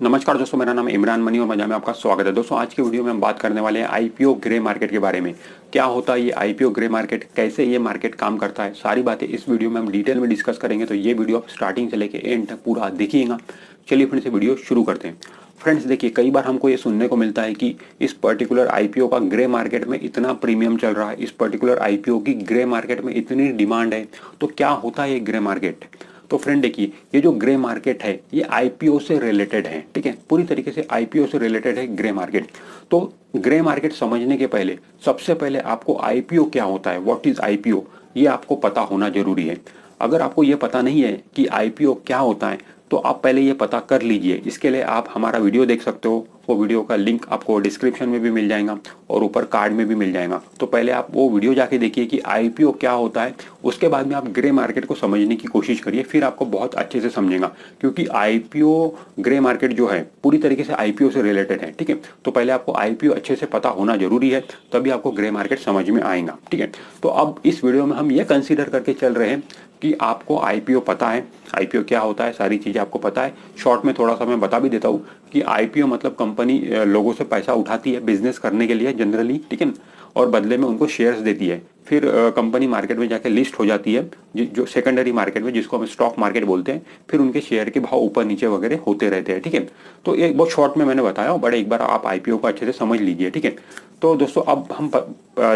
नमस्कार दोस्तों, मेरा नाम इमरान मनी और मजा में आपका स्वागत है। दोस्तों आज की वीडियो में हम बात करने वाले हैं आईपीओ ग्रे मार्केट के बारे में। क्या होता है ये आईपीओ ग्रे मार्केट, कैसे ये मार्केट काम करता है, सारी बातें इस वीडियो में हम डिटेल में डिस्कस करेंगे। तो ये वीडियो आप स्टार्टिंग से लेकर एंड तक पूरा देखिएगा। चलिए फ्रेंड्स ये वीडियो शुरू करते हैं। फ्रेंड्स देखिए, कई बार हमको ये सुनने को मिलता है कि इस पर्टिकुलर आईपीओ का ग्रे मार्केट में इतना प्रीमियम चल रहा है, इस पर्टिकुलर आईपीओ की ग्रे मार्केट में इतनी डिमांड है। तो क्या होता है ये ग्रे मार्केट? तो फ्रेंड देखिए, ये जो ग्रे मार्केट है ये आईपीओ से रिलेटेड है, ठीक है, पूरी तरीके से आईपीओ से रिलेटेड है ग्रे मार्केट। तो ग्रे मार्केट समझने के पहले सबसे पहले आपको आईपीओ क्या होता है, व्हाट इज आईपीओ, ये आपको पता होना जरूरी है। अगर आपको ये पता नहीं है कि आईपीओ क्या होता है तो आप पहले ये पता कर लीजिए। इसके लिए आप हमारा वीडियो देख सकते हो, वो वीडियो का लिंक आपको डिस्क्रिप्शन में भी मिल जाएगा और ऊपर कार्ड में भी मिल जाएगा। तो पहले आप वो वीडियो जाके देखिए कि आईपीओ क्या होता है, उसके बाद में आप ग्रे मार्केट को समझने की कोशिश करिए, फिर आपको बहुत अच्छे से समझेगा। क्योंकि आईपीओ ग्रे मार्केट जो है पूरी तरीके से आईपीओ से रिलेटेड है, ठीक है। तो पहले आपको आईपीओ अच्छे से पता होना जरूरी है, तभी आपको ग्रे मार्केट समझ में आएगा, ठीक है। तो अब इस वीडियो में हम ये कंसीडर करके चल रहे हैं कि आपको आईपीओ पता है, आईपीओ क्या होता है, सारी चीजें आपको पता है। शॉर्ट में थोड़ा सा मैं बता भी देता हूँ कि आईपीओ मतलब कंपनी लोगों से पैसा उठाती है बिजनेस करने के लिए जनरली, ठीक है, और बदले में उनको शेयर्स देती है। फिर कंपनी मार्केट में जाके लिस्ट हो जाती है, जो सेकेंडरी मार्केट में, जिसको हम स्टॉक मार्केट बोलते हैं। फिर उनके शेयर के भाव ऊपर नीचे वगैरह होते रहते हैं, ठीक है। तो ये बहुत शॉर्ट में मैंने बताया, बट एक बार आप आईपीओ को अच्छे से समझ लीजिए, ठीक है। तो दोस्तों अब हम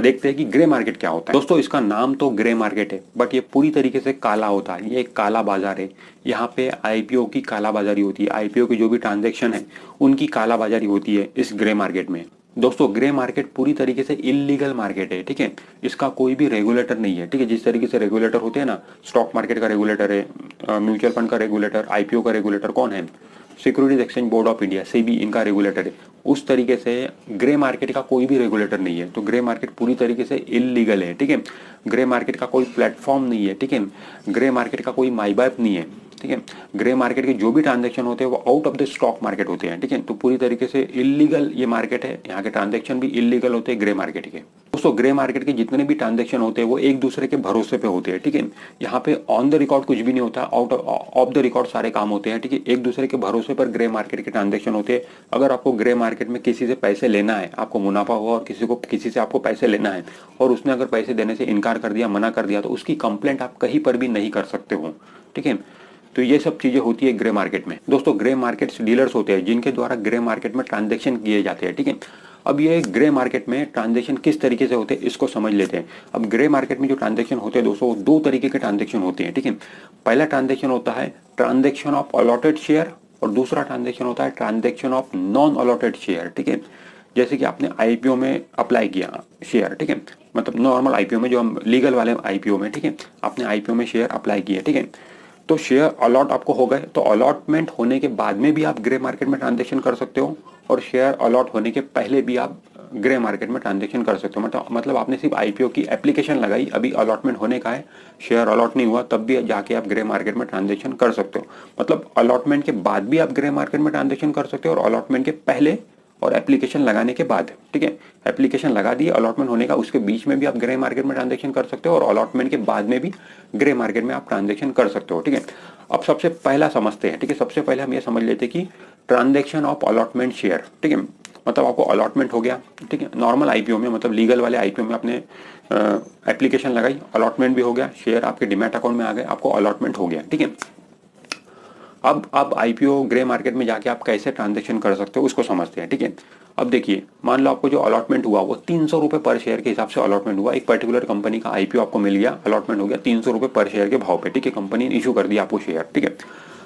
देखते हैं कि ग्रे मार्केट क्या होता है। दोस्तों इसका नाम तो ग्रे मार्केट है, बट ये पूरी तरीके से काला होता है, ये एक काला बाजार है। यहाँ पे आईपीओ की काला बाजारी होती है, आईपीओ की जो भी ट्रांजेक्शन है उनकी काला बाजारी होती है इस ग्रे मार्केट में। दोस्तों ग्रे मार्केट पूरी तरीके से इलीगल मार्केट है, ठीक है। इसका कोई भी रेगुलेटर नहीं है, ठीक है। जिस तरीके से रेगुलेटर होते हैं ना, स्टॉक मार्केट का रेगुलेटर है, म्यूचुअल फंड का रेगुलेटर, आईपीओ का रेगुलेटर कौन है? Securities exchange board of India, SEBI, इनका रेगुलेटर है। उस तरीके से ग्रे मार्केट का कोई भी रेगुलेटर नहीं है। तो ग्रे मार्केट पूरी तरीके से इलीगल है, ठीक है। ग्रे मार्केट का कोई प्लेटफॉर्म नहीं है, ठीक है। ग्रे मार्केट का कोई माई बाप नहीं है, ठीक है। ग्रे मार्केट के जो भी ट्रांजैक्शन होते हैं वो out of the stock market होते हैं, ठीक है। तो पूरी तरीके से इलीगल ये मार्केट है, यहाँ के ट्रांजैक्शन भी इलीगल होते हैं ग्रे मार्केट के। दोस्तों ग्रे मार्केट के जितने भी ट्रांजैक्शन होते हैं वो एक दूसरे के भरोसे पे होते हैं, ठीक है। यहाँ पे ऑन द रिकॉर्ड कुछ भी नहीं होता, आउट ऑफ द रिकॉर्ड सारे काम होते हैं, ठीक है। एक दूसरे के भरोसे पर ग्रे मार्केट के ट्रांजैक्शन होते हैं। अगर आपको ग्रे मार्केट में किसी से पैसे लेना है, आपको मुनाफा हुआ और किसी से आपको पैसे लेना है और उसने अगर पैसे देने से इनकार कर दिया, मना कर दिया, तो उसकी कंप्लेंट आप कहीं पर भी नहीं कर सकते हो, ठीक है। तो ये सब चीजें होती है ग्रे मार्केट में। दोस्तों ग्रे मार्केट डीलर्स होते हैं जिनके द्वारा ग्रे मार्केट में ट्रांजैक्शन किए जाते हैं, ठीक है। अब ये ग्रे मार्केट में ट्रांजैक्शन किस तरीके से होते हैं इसको समझ लेते हैं। अब ग्रे मार्केट में जो ट्रांजैक्शन होते हैं दोस्तों, दो तरीके के ट्रांजैक्शन होते हैं, ठीक है। पहला ट्रांजैक्शन होता है ट्रांजैक्शन ऑफ अलॉटेड शेयर और दूसरा ट्रांजैक्शन होता है transaction of non allotted share, ठीक है। जैसे कि आपने आईपीओ में अप्लाई किया शेयर, ठीक है, मतलब नॉर्मल आईपीओ में, जो हम लीगल वाले आईपीओ में, ठीक है, आपने आईपीओ में शेयर अप्लाई किए, ठीक है। तो शेयर अलॉट आपको हो गए, तो अलॉटमेंट होने के बाद में भी आप ग्रे मार्केट में ट्रांजैक्शन कर सकते हो और शेयर अलॉट होने के पहले भी आप ग्रे मार्केट में ट्रांजैक्शन कर सकते हो। मतलब आपने सिर्फ आईपीओ की एप्लीकेशन लगाई, अभी अलॉटमेंट होने का है, शेयर अलॉट नहीं हुआ, तब भी जाके आप ग्रे मार्केट में ट्रांजैक्शन कर सकते हो। मतलब अलॉटमेंट के बाद भी आप ग्रे मार्केट में ट्रांजैक्शन कर सकते हो और अलॉटमेंट के पहले और एप्लीकेशन लगाने के बाद, ठीक है। एप्लीकेशन लगा दी अलॉटमेंट होने का, उसके बीच में भी आप ग्रे मार्केट में ट्रांजैक्शन कर सकते हो और अलॉटमेंट के बाद में भी ग्रे मार्केट में आप ट्रांजैक्शन कर सकते हो, ठीक है। अब सबसे पहला समझते हैं, ठीक है। सबसे पहले हम ये समझ लेते हैं कि ट्रांजैक्शन ऑफ अलॉटमेंट शेयर, ठीक है, मतलब आपको अलॉटमेंट हो गया, ठीक है। नॉर्मल आईपीओ में, मतलब लीगल वाले आईपीओ में आपने एप्लीकेशन लगाई, अलॉटमेंट भी हो गया, शेयर आपके डीमैट अकाउंट में आ गए, आपको अलॉटमेंट हो गया, ठीक है। अब आईपीओ ग्रे मार्केट में जाके आप कैसे ट्रांजैक्शन कर सकते हो उसको समझते हैं, ठीक है। अब देखिए, मान लो आपको जो अलॉटमेंट हुआ वो 300 रुपए पर शेयर के हिसाब से अलॉटमेंट हुआ। एक पर्टिकुलर कंपनी का आईपीओ आपको मिल गया, अलॉटमेंट हो गया 300 रुपए पर शेयर के भाव पे, ठीक है। कंपनी ने इशू कर दिया आपको शेयर, ठीक है।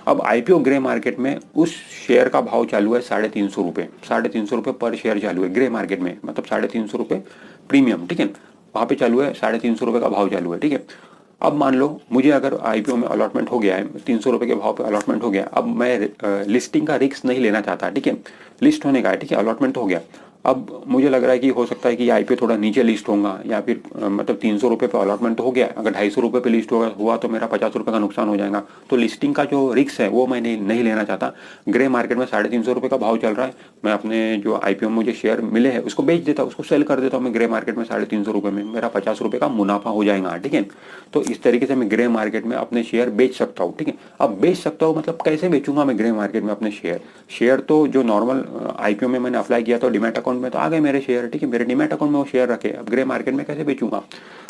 अब आईपीओ ग्रे मार्केट में उस शेयर का भाव चालू है 350 रुपए, 350 रुपए पर शेयर चालू है ग्रे मार्केट में, मतलब 350 रुपए प्रीमियम, ठीक है। वहां पे चालू है 350 रुपए का भाव चालू है, ठीक है। अब मान लो मुझे अगर आईपीओ में अलॉटमेंट हो गया है, 300 रुपए के भाव पे अलॉटमेंट हो गया, अब मैं लिस्टिंग का रिस्क नहीं लेना चाहता, ठीक है। लिस्ट होने का है, ठीक है, अलॉटमेंट हो गया। अब मुझे लग रहा है कि हो सकता है कि आईपीओ थोड़ा नीचे लिस्ट होगा, या फिर मतलब 300 रुपये पे अलॉटमेंट तो हो गया, अगर 250 रुपये पे लिस्ट हुआ तो मेरा 50 रुपये का नुकसान हो जाएगा। तो लिस्टिंग का जो रिस्क है वो मैं नहीं लेना चाहता। ग्रे मार्केट में 350 रुपये का भाव चल रहा है, मैं अपने जो आईपीओ में मुझे शेयर मिले हैं उसको बेच देता हूँ, उसको सेल कर देता हूँ मैं ग्रे मार्केट में 350 रुपये में, मेरा 50 रुपये का मुनाफा हो जाएगा। ठीक है, तो इस तरीके से मैं ग्रे मार्केट में अपने शेयर बेच सकता हूँ। ठीक है, अब बेच सकता हूँ मतलब कैसे बेचूंगा मैं ग्रे मार्केट में अपने शेयर तो जो नॉर्मल आईपीओ में मैंने अप्लाई किया तो डिमैट अकाउंट में तो आ गए मेरे शेयर। ठीक है, मेरे डिमैट अकाउंट में वो शेयर रखे, अब ग्रे मार्केट में कैसे बेचूंगा?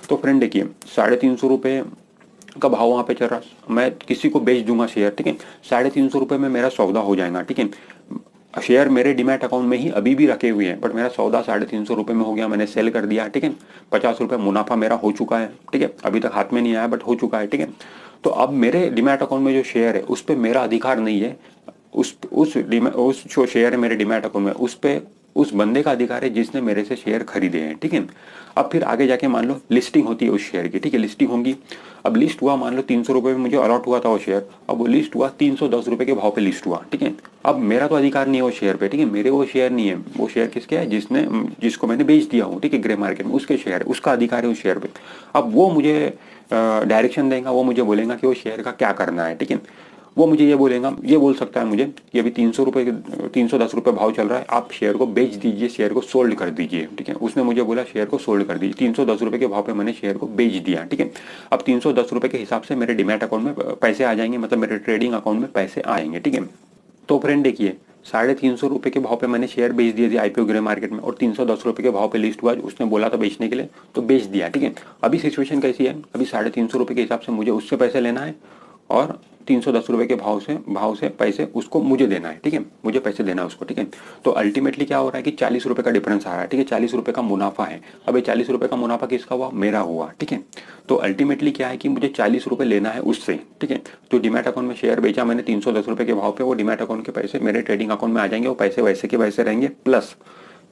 तो फ्रेंड देखिए, 350 रुपये का भाव वहां पे चल रहा, मैं किसी को बेच दूंगा शेयर। ठीक है, 350 रुपये में मेरा सौदा हो जाएगा। ठीक है, शेयर मेरे डिमैट अकाउंट में ही अभी भी रखे हुए हैं, बट मेरा सौदा 350 रुपये में हो गया, मैंने सेल कर दिया। ठीक है, 50 रुपये मुनाफा मेरा हो चुका है। ठीक है, अभी तक हाथ में नहीं आया बट हो चुका है। ठीक है, तो अब मेरे डिमैट अकाउंट में जो शेयर है उस पर मेरा अधिकार नहीं है, उस जो शेयर है मेरे डिमैट अकाउंट में उस पे उस बंदे का अधिकार है जिसने मेरे से शेयर खरीदे हैं। ठीक है, अब फिर आगे जाके मान लो लिस्टिंग होती है उस शेयर की। ठीक है, लिस्टिंग होगी, अब लिस्ट हुआ, मान लो 300 रुपये में मुझे अलॉट हुआ था वो शेयर, अब वो लिस्ट हुआ 310 रुपये के भाव पे लिस्ट हुआ। ठीक है, अब मेरा तो अधिकार नहीं है वो शेयर पे। ठीक है, मेरे वो शेयर नहीं है, वो शेयर किसके है? जिसको मैंने बेच दिया हूँ। ठीक है, ग्रे मार्केट में उसके शेयर है, उसका अधिकार है उस शेयर पे। अब वो मुझे डायरेक्शन देगा, वो मुझे बोलेगा कि वो शेयर का क्या करना है। ठीक है, वो मुझे ये बोलेगा, ये बोल सकता है मुझे कि अभी 310 रुपये भाव चल रहा है, आप शेयर को बेच दीजिए, शेयर को सोल्ड कर दीजिए। ठीक है, उसने मुझे बोला शेयर को सोल्ड कर दीजिए, 310 रुपये के भाव पे मैंने शेयर को बेच दिया। ठीक है, अब 310 रुपये के हिसाब से मेरे डिमैट अकाउंट में पैसे आ जाएंगे, मतलब मेरे ट्रेडिंग अकाउंट में पैसे आएंगे। ठीक है, तो फ्रेंड देखिए, 350 रुपये के भाव पे मैंने शेयर बेच दिए थे आईपीओ ग्रे मार्केट में, और 310 रुपये के भाव पे लिस्ट हुआ, उसने बोला था बेचने के लिए तो बेच दिया। ठीक है, अभी सिचुएशन कैसी है? अभी 350 रुपये के हिसाब से मुझे उससे पैसे लेना है और 310 रुपये के भाव से पैसे उसको मुझे देना है। ठीक है, मुझे पैसे देना है उसको। ठीक है, तो अल्टीमेटली क्या हो रहा है कि 40 रुपये का डिफरेंस आ रहा है। ठीक है, 40 रुपये का मुनाफा है। अब ये 40 रुपये का मुनाफा किसका हुआ? मेरा हुआ। ठीक है, तो अल्टीमेटली क्या है कि मुझे 40 रुपये लेना है उससे। ठीक है, तो डिमैट अकाउंट में शेयर बेचा मैंने 310 रुपये के भाव पे, वो डिमैट अकाउंट के पैसे मेरे ट्रेडिंग अकाउंट में आ जाएंगे, वो पैसे वैसे के वैसे रहेंगे, प्लस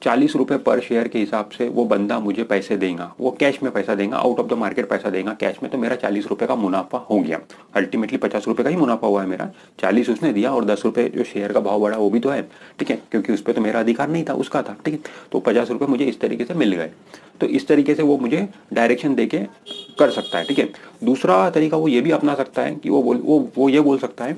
40 रुपये पर शेयर के हिसाब से वो बंदा मुझे पैसे देगा, वो कैश में पैसा देगा, आउट ऑफ द मार्केट पैसा देगा कैश में, तो मेरा 40 रुपये का मुनाफा हो गया। अल्टीमेटली 50 रुपये का ही मुनाफा हुआ है मेरा, 40 उसने दिया और 10 रुपये जो शेयर का भाव बढ़ा वो भी तो है। ठीक है, क्योंकि उस पर तो मेरा अधिकार नहीं था, उसका था। ठीक है, तो 50 रुपये मुझे इस तरीके से मिल गए। तो इस तरीके से वो मुझे डायरेक्शन दे के कर सकता है। ठीक है, दूसरा तरीका वो ये भी अपना सकता है कि वो ये बोल सकता है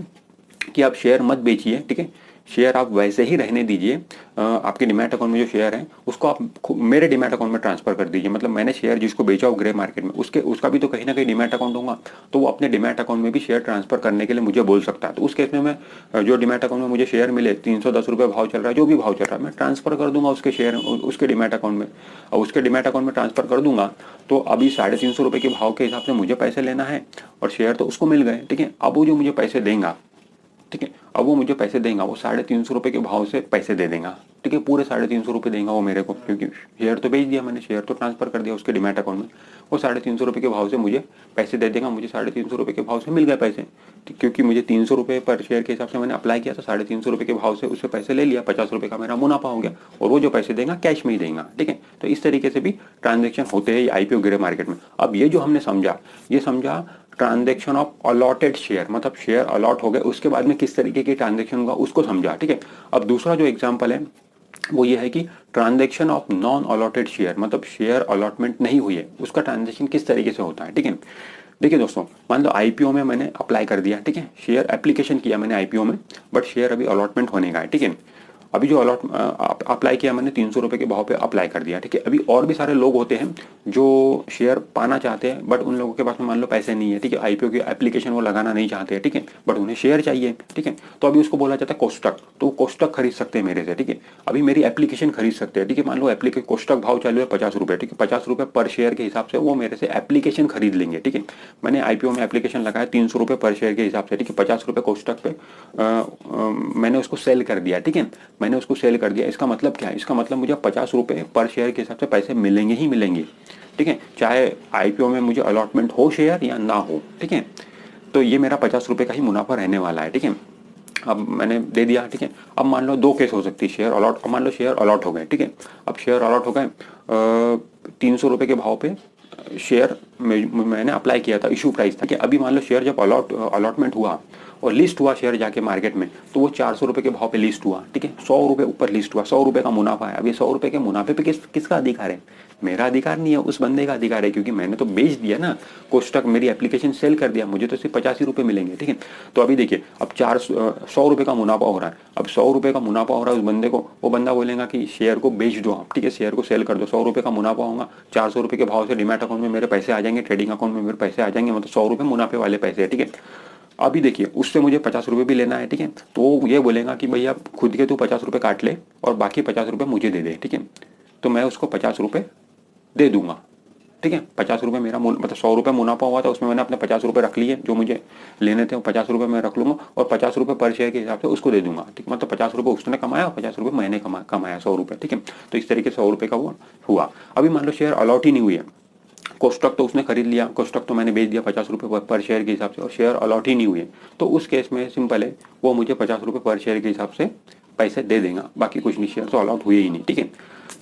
कि आप शेयर मत बेचिए। ठीक है, शेयर आप वैसे ही रहने दीजिए, आपके डिमैट अकाउंट में जो शेयर है उसको आप मेरे डिमैट अकाउंट में ट्रांसफर कर दीजिए। मतलब मैंने शेयर जिसको बेचा हो ग्रे मार्केट में उसका भी तो कहीं ना कहीं डिमैट अकाउंट होगा, तो वो अपने डिमैट अकाउंट में भी शेयर ट्रांसफर करने के लिए मुझे बोल सकता है। तो उस केस में मैं जो डिमैट अकाउंट में मुझे शेयर मिले, 310 रुपये भाव चल रहा है, जो भी भाव चल रहा है, मैं ट्रांसफर कर दूंगा उसके शेयर उसके डिमैट अकाउंट में, और उसके डिमैट अकाउंट में ट्रांसफर कर दूंगा। तो अभी 350 रुपये के भाव के हिसाब से मुझे पैसे लेना है और शेयर तो उसको मिल गए। ठीक है, अब वो जो मुझे पैसे देगा, ठीक है, अब वो मुझे पैसे देगा, वो 350 रुपये के भाव से पैसे दे देगा। ठीक है, पूरे 350 रुपये देगा वो मेरे को, क्योंकि शेयर तो बेच दिया मैंने, शेयर तो ट्रांसफर कर दिया उसके डिमैट अकाउंट में, वो 350 रुपये के भाव से मुझे पैसे दे देगा। मुझे 350 रुपये के भाव से मिल गए पैसे, क्योंकि मुझे 300 रुपये पर शेयर के हिसाब से मैंने अप्लाई किया था, 350 रुपये के भाव से उससे पैसे ले लिया, 50 रुपये का मेरा मुनाफा हो गया, और वो जो पैसे देगा कैश में ही देगा। ठीक है, तो इस तरीके से भी ट्रांजेक्शन होते हैं आईपीओ ग्रे मार्केट में। अब ये जो हमने समझा, ये समझा ट्रांजेक्शन ऑफ अलॉटेड शेयर, मतलब शेयर अलॉट हो गए उसके बाद में किस तरीके की ट्रांजेक्शन होगा उसको समझा। ठीक है, अब दूसरा जो एग्जांपल है वो ये है कि transaction of non allotted share, मतलब शेयर अलॉटमेंट नहीं हुई है उसका ट्रांजेक्शन किस तरीके से होता है। ठीक है, देखिए दोस्तों, मान लो आईपीओ में मैंने अप्लाई कर दिया। ठीक है, शेयर एप्लीकेशन किया मैंने आईपीओ में, बट शेयर अभी अलॉटमेंट होने का है। ठीक है, अभी जो अप्लाई किया मैंने 300 रुपये के भाव पे अप्लाई कर दिया। ठीक है, अभी और भी सारे लोग होते हैं जो शेयर पाना चाहते हैं, बट उन लोगों के पास में मान लो पैसे नहीं है। ठीक है, आईपीओ की एप्लीकेशन वो लगाना नहीं चाहते हैं। ठीक है, बट उन्हें शेयर चाहिए। ठीक है, तो अभी उसको बोला जाता है कोष्टक, तो वो कोष्टक खरीद सकते हैं मेरे से। ठीक है, अभी मेरी एप्लीकेशन खरीद सकते हैं। ठीक है, मान लो एप्लीकेशन कोष्टक भाव चालू है 50 रुपये। ठीक है, 50 रुपये पर शेयर के हिसाब से वो मेरे से एप्लीकेशन खरीद लेंगे। ठीक है, मैंने आईपीओ में एप्लीकेशन लगाया 300 रुपये पर शेयर के हिसाब से। ठीक है, 50 रुपये कोष्टक पे मैंने उसको सेल कर दिया। ठीक है, मैंने उसको सेल कर दिया। इसका मतलब क्या है? इसका मतलब मुझे 50 रुपये पर शेयर के हिसाब से पैसे मिलेंगे ही मिलेंगे। ठीक है, चाहे आईपीओ में मुझे अलॉटमेंट हो शेयर या ना हो। ठीक है, तो ये मेरा 50 रुपये का ही मुनाफा रहने वाला है। ठीक है, अब मैंने दे दिया। ठीक है, अब मान लो दो केस हो सकती है, शेयर अलॉट, मान लो शेयर अलॉट हो गए। ठीक है, अब शेयर अलॉट हो गए 300 रुपये के भाव पे शेयर मैंने अप्लाई किया था, इशू प्राइस था कि अभी मान लो शेयर जब अलॉटमेंट हुआ और लिस्ट हुआ शेयर जाके मार्केट में, तो वो 400 रुपये के भाव पे लिस्ट हुआ, ठीक है, 100 रुपये ऊपर लिस्ट हुआ, 100 रुपये का मुनाफा है। अभी 100 रुपये के मुनाफे पे किसका अधिकार है? मेरा अधिकार नहीं है, उस बंदे का अधिकार है, क्योंकि मैंने तो बेच दिया ना, कोस्टक मेरी एप्लीकेशन सेल कर दिया, मुझे तो सिर्फ 85 रुपये मिलेंगे, ठीक है। तो अभी देखिए, अब 100 रुपये का मुनाफा हो रहा है, अब 100 रुपये का मुनाफा हो रहा है उस बंदे को, वो बंदा बोलेगा कि शेयर को बेच दो आप, ठीक है, शेयर को सेल कर दो, 100 रुपये का मुनाफा होगा, 400 रुपये के भाव से डीमैट अकाउंट में मेरे पैसे आ जाएंगे, ट्रेडिंग अकाउंट में मेरे पैसे आ जाएंगे, मतलब 100 रुपये मुनाफे वाले पैसे है, ठीक है। अभी देखिए, उससे मुझे 50 रुपये भी लेना है, ठीक है, तो ये बोलेगा कि भैया खुद के तू 50 रुपये काट ले और बाकी 50 रुपये मुझे दे दे, ठीक है। तो मैं उसको 50 रुपये दे दूंगा, ठीक है। 50 रुपये मेरा मतलब 100 रुपये मुनाफा हुआ था, उसमें मैंने अपने 50 रुपये रख लिए, जो मुझे लेने थे वो 50 रुपये मैं रख लूंगा और 50 रुपये पर शेयर के हिसाब से उसको दे दूंगा, ठीक, मतलब 50 रुपये उसने कमाया और 50 रुपये मैंने कमाया 100 रुपये, ठीक है। तो इस तरीके से 100 रुपये का वो हुआ। अभी मान लो शेयर अलॉट ही नहीं हुई है, कोस्टक तो उसने खरीद लिया, कोस्टक तो मैंने बेच दिया 50 रुपये पर शेयर के हिसाब से, और शेयर अलॉट ही नहीं हुए, तो उस केस में सिंपल है, वो मुझे 50 रुपये पर शेयर के हिसाब से पैसे दे देगा, बाकी कुछ नहीं, शेयर तो अलॉट हुए ही नहीं, ठीक है।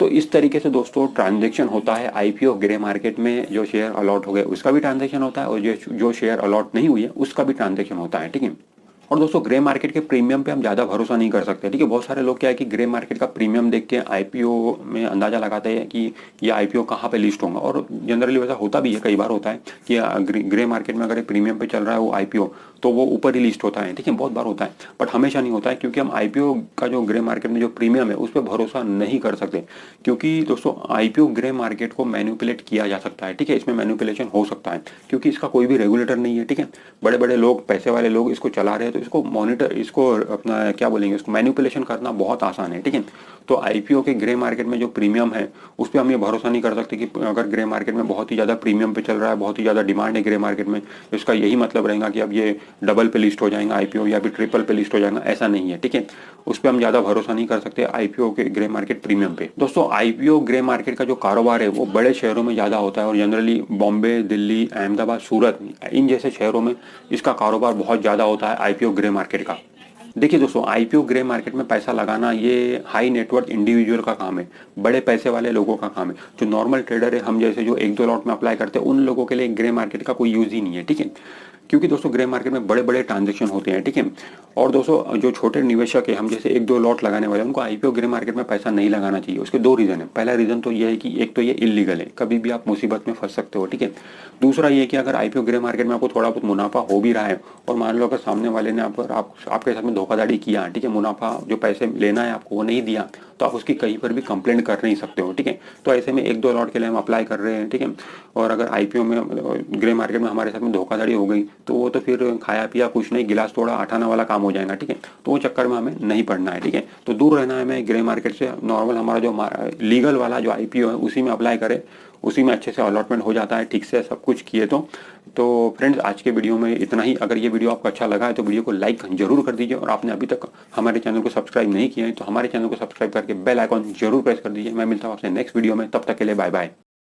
तो इस तरीके से दोस्तों ट्रांजैक्शन होता है आईपीओ ग्रे मार्केट में। जो शेयर अलॉट हो गए उसका भी ट्रांजैक्शन होता है और जो शेयर अलॉट नहीं हुई है उसका भी ट्रांजैक्शन होता है, ठीक है। और दोस्तों ग्रे मार्केट के प्रीमियम पे हम ज़्यादा भरोसा नहीं कर सकते, ठीक है। बहुत सारे लोग क्या है कि ग्रे मार्केट का प्रीमियम देख के आईपीओ में अंदाजा लगाते हैं कि ये आईपीओ कहाँ पे लिस्ट होगा, और जनरली वैसा होता भी है, कई बार होता है कि ग्रे मार्केट में अगर प्रीमियम पे चल रहा है वो आईपीओ, तो वो ऊपर ही लिस्ट होता है, ठीक है, बहुत बार होता है, बट हमेशा नहीं होता है, क्योंकि हम आईपीओ का जो ग्रे मार्केट में जो प्रीमियम है उस पर भरोसा नहीं कर सकते, क्योंकि दोस्तों आईपीओ ग्रे मार्केट को मैनिपुलेट किया जा सकता है, ठीक है, इसमें मैनिपुलेशन हो सकता है, क्योंकि इसका कोई भी रेगुलेटर नहीं है, ठीक है। बड़े बड़े लोग, पैसे वाले लोग इसको चला रहे हैं, तो इसको मॉनिटर, इसको अपना क्या बोलेंगे, इसको मैनिपुलेशन करना बहुत आसान है, ठीक है। तो आईपीओ के ग्रे मार्केट में जो प्रीमियम है उस पर हम ये भरोसा नहीं कर सकते कि अगर ग्रे मार्केट में बहुत ही ज़्यादा प्रीमियम पे चल रहा है, बहुत ही ज़्यादा डिमांड है ग्रे मार्केट में, तो इसका यही मतलब रहेगा कि अब ये डबल पे लिस्ट हो जाएगा आईपीओ या फिर ट्रिपल पे लिस्ट हो जाएगा, ऐसा नहीं है, ठीक है। उस पर हम ज़्यादा भरोसा नहीं कर सकते आईपीओ के ग्रे मार्केट प्रीमियम पे। दोस्तों आईपीओ ग्रे मार्केट का जो कारोबार है वो बड़े शहरों में ज़्यादा होता है, और जनरली बॉम्बे, दिल्ली, अहमदाबाद, सूरत, इन जैसे शहरों में इसका कारोबार बहुत ज़्यादा होता है आईपीओ ग्रे मार्केट का। देखिए दोस्तों, आईपीओ ग्रे मार्केट में पैसा लगाना ये हाई नेटवर्थ इंडिविजुअल का काम है, बड़े पैसे वाले लोगों का काम है। जो नॉर्मल ट्रेडर है, हम जैसे जो 1-2 लॉट में अप्लाई करते हैं, उन लोगों के लिए ग्रे मार्केट का कोई यूज ही नहीं है, ठीक है, क्योंकि दोस्तों ग्रे मार्केट में बड़े बड़े ट्रांजेक्शन होते हैं, ठीक है। और दोस्तों जो छोटे निवेशक है, हम जैसे 1-2 लॉट लगाने वाले, उनको आईपीओ ग्रे मार्केट में पैसा नहीं लगाना चाहिए। उसके 2 रीज़न है। पहला रीज़न तो ये है कि एक तो ये इलीगल है, कभी भी आप मुसीबत में फंस सकते हो, ठीक है। दूसरा ये कि अगर आईपीओ ग्रे मार्केट में आपको थोड़ा बहुत मुनाफा हो भी रहा है, और मान लो अगर सामने वाले ने आपके साथ में धोखाधड़ी किया, ठीक है, मुनाफा जो पैसे लेना है आपको वो नहीं दिया, तो आप उसकी कहीं पर भी कंप्लेंट कर नहीं सकते हो, ठीक है। तो ऐसे में 1-2 लॉट के लिए हम अप्लाई कर रहे हैं, ठीक है, और अगर आईपीओ में ग्रे मार्केट में हमारे साथ में धोखाधड़ी हो गई, तो वो तो फिर खाया पिया कुछ नहीं, गिलास तोड़ा आठाना वाला काम हो जाएगा, ठीक है। तो वो चक्कर में हमें नहीं पड़ना है, ठीक है। तो दूर रहना है हमें ग्रे मार्केट से। नॉर्मल हमारा जो लीगल वाला जो आईपीओ है उसी में अप्लाई करें, उसी में अच्छे से अलॉटमेंट हो जाता है, ठीक से सब कुछ किए तो फ्रेंड्स आज के वीडियो में इतना ही। अगर ये वीडियो आपको अच्छा लगा है तो वीडियो को लाइक जरूर कर दीजिए, और आपने अभी तक हमारे चैनल को सब्सक्राइब नहीं किया है तो हमारे चैनल को सब्सक्राइब करके बेल आइकॉन जरूर प्रेस कर दीजिए। मैं मिलता हूँ आपसे नेक्स्ट वीडियो में, तब तक के लिए बाय बाय।